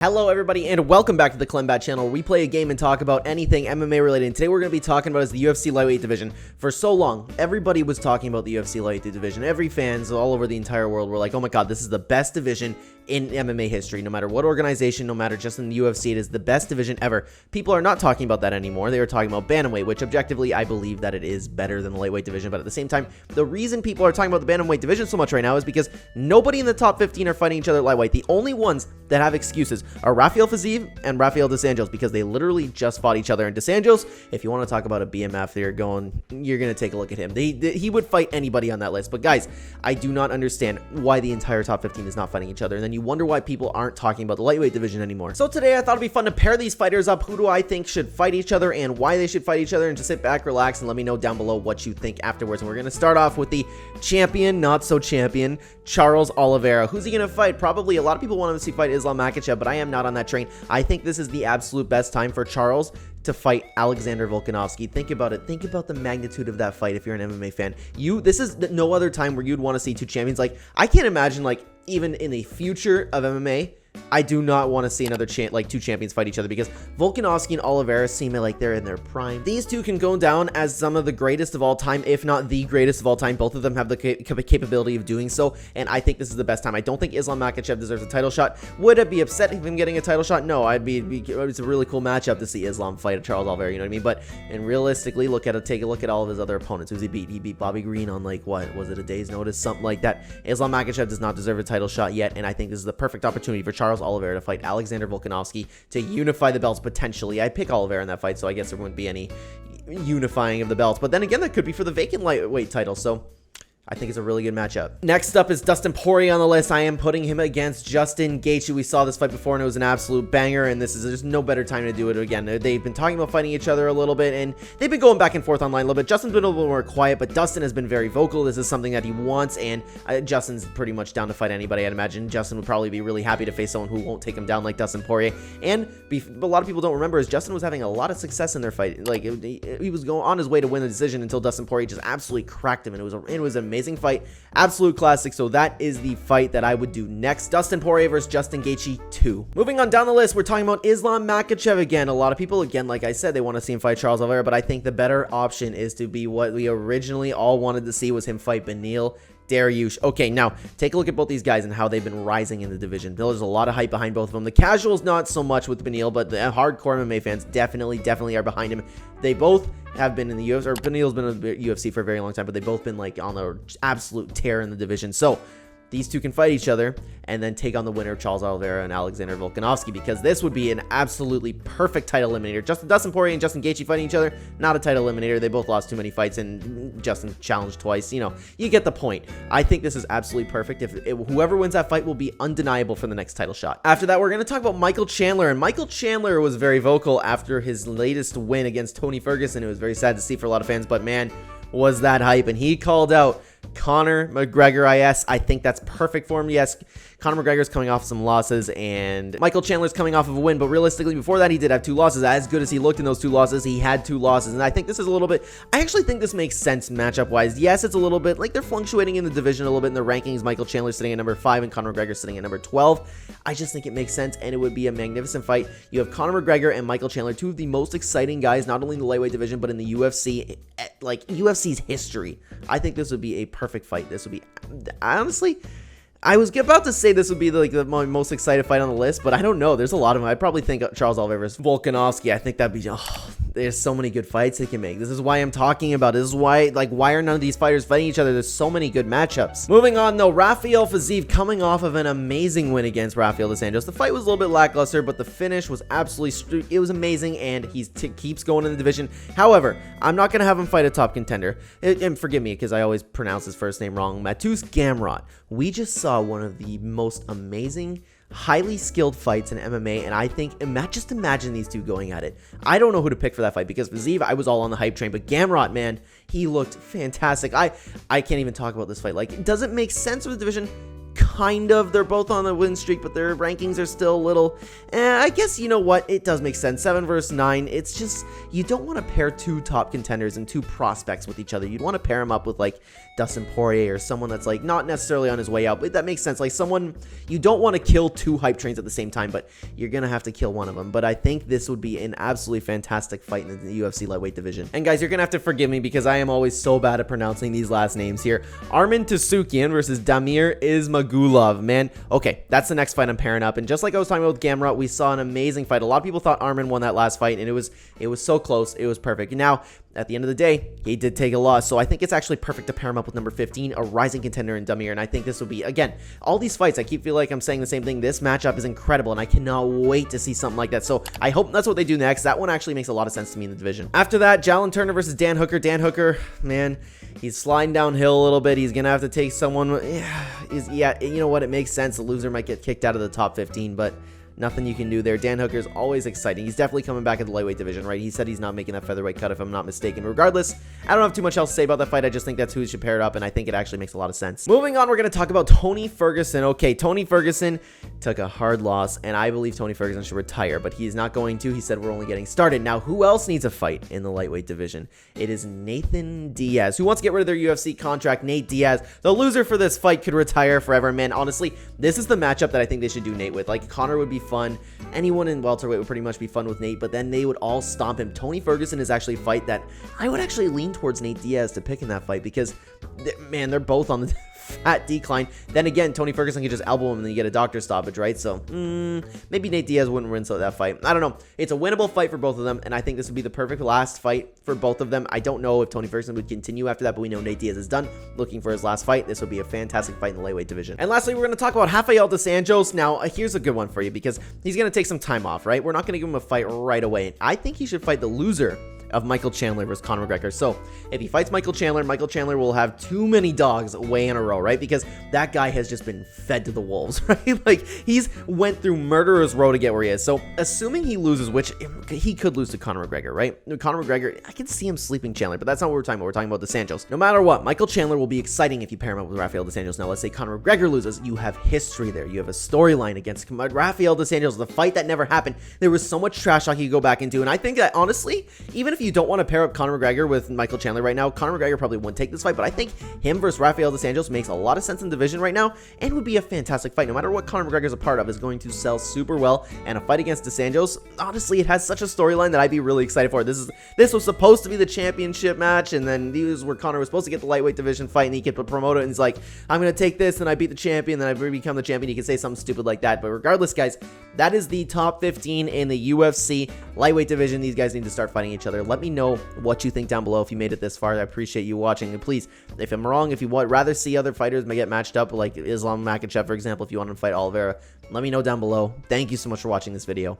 Hello everybody and welcome back to the CLEN channel where we play a game and talk about anything MMA related. And today we're going to be talking about the UFC Lightweight Division. For so long, everybody was talking about the UFC Lightweight Division. Every fans all over the entire world were like, oh my god, this is the best division in MMA history. No matter what organization, no matter just in the UFC, it is the best division ever. People are not talking about that anymore. They are talking about bantamweight, which objectively I believe that it is better than the lightweight division. But at the same time, the reason people are talking about the bantamweight division so much right now is because nobody in the top 15 are fighting each other at lightweight. The only ones that have excuses are Raphael Fazeef and Raphael dos Anjos, because they literally just fought each other. And dos Anjos, if you want to talk about a BMF, you're going to take a look at him. He would fight anybody on that list. But guys, I do not understand why the entire top 15 is not fighting each other. And then you wonder why people aren't talking about the lightweight division anymore. So today I thought it'd be fun to pair these fighters up. Who do I think should fight each other and why they should fight each other? And just sit back, relax, and let me know down below what you think afterwards. And we're going to start off with the champion, not so champion, Charles Oliveira. Who's he going to fight? Probably a lot of people want him to see fight Islam Makachev, but I am not on that train. I think this is the absolute best time for Charles to fight Alexander Volkanovski. Think about it. Think about the magnitude of that fight if you're an MMA fan. This is no other time where you'd want to see two champions. Like, I can't imagine, like, even in the future of MMA, I do not want to see another two champions fight each other, because Volkanovski and Oliveira seem like they're in their prime. These two can go down as some of the greatest of all time, if not the greatest of all time. Both of them have the capability of doing so, and I think this is the best time. I don't think Islam Makachev deserves a title shot. Would I be upset if him getting a title shot? No, it's a really cool matchup to see Islam fight Charles Oliveira, you know what I mean? But, and realistically, take a look at all of his other opponents. Who's he beat? He beat Bobby Green on, like, what was it, a day's notice, something like that. Islam Makachev does not deserve a title shot yet, and I think this is the perfect opportunity for Charles Oliveira to fight Alexander Volkanovski to unify the belts potentially. I pick Oliveira in that fight, so I guess there wouldn't be any unifying of the belts. But then again, that could be for the vacant lightweight title, so I think it's a really good matchup. Next up is Dustin Poury on the list. I am putting him against Justin Gaethje. We saw this fight before, and it was an absolute banger, and there's no better time to do it again. They've been talking about fighting each other a little bit, and they've been going back and forth online a little bit. Justin's been a little more quiet, but Dustin has been very vocal. This is something that he wants, and Justin's pretty much down to fight anybody, I'd imagine. Justin would probably be really happy to face someone who won't take him down like Dustin Poirier. And a lot of people don't remember is Justin was having a lot of success in their fight. Like, he was going on his way to win the decision until Dustin Poirier just absolutely cracked him, and it was an amazing fight. Absolute classic. So that is the fight that I would do next. Dustin Poirier versus Justin Gaethje 2. Moving on down the list, we're talking about Islam Makachev again. A lot of people, again, like I said, they want to see him fight Charles Oliveira, but I think the better option is to be what we originally all wanted to see, was him fight Beneil Dariush. Okay, now take a look at both these guys and how they've been rising in the division. There's a lot of hype behind both of them. The casuals not so much with Beneil, but the hardcore MMA fans definitely are behind him. They both have been in the UFC, or Beneil's been in the UFC for a very long time, but they've both been like on the absolute tear in the division. So these two can fight each other and then take on the winner of Charles Oliveira and Alexander Volkanovski, because this would be an absolutely perfect title eliminator. Dustin Poirier and Justin Gaethje fighting each other, not a title eliminator. They both lost too many fights, and Justin challenged twice. You know, you get the point. I think this is absolutely perfect. Whoever wins that fight will be undeniable for the next title shot. After that, we're going to talk about Michael Chandler, and Michael Chandler was very vocal after his latest win against Tony Ferguson. It was very sad to see for a lot of fans, but man, was that hype. And he called out Conor McGregor. I think that's perfect for him. Yes, Conor McGregor's coming off some losses, and Michael Chandler's coming off of a win, but realistically, before that, he did have 2 losses. As good as he looked in those 2 losses, he had 2 losses, and I think this is a little bit, I actually think this makes sense matchup-wise. Yes, it's a little bit, like, they're fluctuating in the division a little bit in the rankings. Michael Chandler sitting at number 5, and Conor McGregor sitting at number 12. I just think it makes sense, and it would be a magnificent fight. You have Conor McGregor and Michael Chandler, 2 of the most exciting guys, not only in the lightweight division, but in the UFC, like, UFC's history. I think this would be a perfect fight. This would be, honestly, I was about to say this would be like the most excited fight on the list, but I don't know. There's a lot of them. I'd probably think Charles Oliveira versus Volkanovski. I think that'd be, there's so many good fights they can make. This is why I'm talking about it. This is why, like, why are none of these fighters fighting each other? There's so many good matchups. Moving on, though, Raphael Fazeef coming off of an amazing win against Raphael dos Anjos. The fight was a little bit lackluster, but the finish was absolutely, it was amazing, and he keeps going in the division. However, I'm not going to have him fight a top contender. And forgive me, because I always pronounce his first name wrong. Matus Gamrot. We just saw one of the most amazing, highly skilled fights in MMA, and I think, just imagine these two going at it. I don't know who to pick for that fight, because Fazeef, I was all on the hype train, but Gamrot, man, he looked fantastic. I can't even talk about this fight. Like, does it make sense for the division? kind of. They're both on the win streak, but their rankings are still a little, I guess, you know what? It does make sense. 7 versus 9. It's just, you don't want to pair two top contenders and two prospects with each other. You'd want to pair them up with, like, Dustin Poury or someone that's, like, not necessarily on his way out, but that makes sense. Like, someone, you don't want to kill two hype trains at the same time, but you're going to have to kill one of them. But I think this would be an absolutely fantastic fight in the UFC Lightweight Division. And guys, you're going to have to forgive me because I am always so bad at pronouncing these last names here. Arman Tsoukian versus Damir Ismagulov. Man, okay, that's the next fight I'm pairing up. And just like I was talking about with Gamrot, we saw an amazing fight. A lot of people thought Arman won that last fight, and it was so close. It was perfect. Now, at the end of the day, he did take a loss, so I think it's actually perfect to pair him up with number 15, a rising contender in Damir, and I think this would be, again, all these fights, I feel like I'm saying the same thing. This matchup is incredible, and I cannot wait to see something like that, so I hope that's what they do next. That one actually makes a lot of sense to me in the division. After that, Jalen Turner versus Dan Hooker. Dan Hooker, man, he's sliding downhill a little bit. He's going to have to take someone, yeah, you know what, it makes sense. The loser might get kicked out of the top 15, but nothing you can do there. Dan Hooker's always exciting. He's definitely coming back at the lightweight division, right? He said he's not making that featherweight cut, if I'm not mistaken. Regardless, I don't have too much else to say about that fight. I just think that's who he should pair it up, and I think it actually makes a lot of sense. Moving on, we're going to talk about Tony Ferguson. Okay, Tony Ferguson took a hard loss, and I believe Tony Ferguson should retire, but he is not going to. He said we're only getting started. Now, who else needs a fight in the lightweight division? It is Nathan Diaz. Who wants to get rid of their UFC contract? Nate Diaz. The loser for this fight could retire forever. Man, honestly, this is the matchup that I think they should do Nate with. Like, Conor would be fun. Anyone in welterweight would pretty much be fun with Nate, but then they would all stomp him. Tony Ferguson is actually a fight that I would actually lean towards Nate Diaz to pick in that fight because, man, they're both on the fat decline. Then again, Tony Ferguson could just elbow him and then you get a doctor stoppage, right? So, maybe Nate Diaz wouldn't win that fight. I don't know. It's a winnable fight for both of them, and I think this would be the perfect last fight for both of them. I don't know if Tony Ferguson would continue after that, but we know Nate Diaz is done looking for his last fight. This would be a fantastic fight in the lightweight division. And lastly, we're going to talk about Raphael dos Anjos. Now, here's a good one for you because he's going to take some time off, right? We're not going to give him a fight right away. I think he should fight the loser of Michael Chandler versus Conor McGregor. So if he fights Michael Chandler will have too many dogs way in a row, right? Because that guy has just been fed to the wolves, right? Like, he's went through murderer's row to get where he is. So assuming he loses, which he could lose to Conor McGregor, right? Conor McGregor, I can see him sleeping Chandler, but that's not what we're talking about. We're talking about dos Anjos. No matter what, Michael Chandler will be exciting if you pair him up with Raphael dos Anjos. Now, let's say Conor McGregor loses. You have history there. You have a storyline against Raphael dos Anjos, the fight that never happened. There was so much trash talk you could go back into, and I think that, honestly, even if you don't want to pair up Conor McGregor with Michael Chandler right now, Conor McGregor probably wouldn't take this fight, but I think him versus Raphael dos Anjos makes a lot of sense in the division right now and would be a fantastic fight. No matter what Conor McGregor's a part of, is going to sell super well, and a fight against dos Anjos, honestly, it has such a storyline that I'd be really excited for. This was supposed to be the championship match, and then these were Conor was supposed to get the lightweight division fight, and he could promote it, and he's like, I'm going to take this, and I beat the champion, then I become the champion. He could say something stupid like that, but regardless, guys, that is the top 15 in the UFC lightweight division. These guys need to start fighting each other. Let me know what you think down below if you made it this far. I appreciate you watching, and please, if I'm wrong, if you would rather see other fighters get matched up, like Islam Makachev, for example, if you want to fight Oliveira, let me know down below. Thank you so much for watching this video.